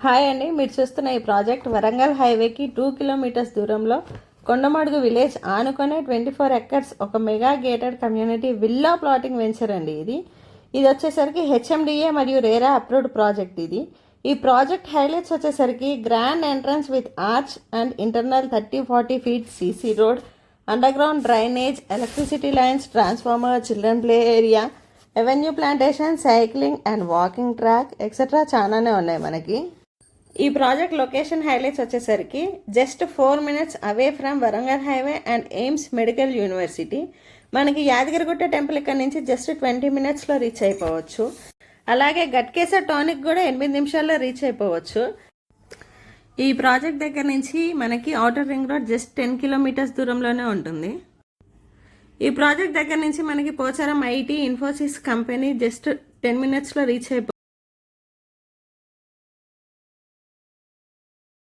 Hi అండి, మీరు చూస్తున్న ఈ ప్రాజెక్ట్ వరంగల్ హైవేకి 2 కిలోమీటర్స్ దూరంలో కొండమడుగు విలేజ్ ఆనుకునే 24 ఎకర్స్ ఒక mega gated community villa plotting venture అండి. ఇది వచ్చేసరికి హెచ్ఎండిఏ మరియు రేరా అప్రూవ్డ్ ప్రాజెక్ట్. ఈ ప్రాజెక్ట్ హైలైట్స్ వచ్చేసరికి grand entrance with arch and internal 30-40 feet CC road, underground drainage, electricity lines, transformer, children play area, avenue plantation, cycling and walking track etcetera చాలానే ఉన్నాయి మనకి. ఈ ప్రాజెక్ట్ లొకేషన్ హైలైట్స్ వచ్చేసరికి just 4 minutes away from Warangal highway and AIIMS medical university. మనకి Yadagirigutta temple ఇక్కడ నుంచి just 20 minutesలో reach అయిపోవచ్చు. అలాగే గట్కేసర్ టానిక్ కూడా 8 నిమిషాల్లో రీచ్ అయిపోవచ్చు. ఈ ప్రాజెక్ట్ దగ్గర నుంచి మనకి outer ring road just 10 kilometers దూరంలోనే ఉంటుంది. ఈ ప్రాజెక్ట్ దగ్గర నుంచి మనకి Pocharam IT Infosys company just 10 minutesలో రీచ్ అయిపోవచ్చు.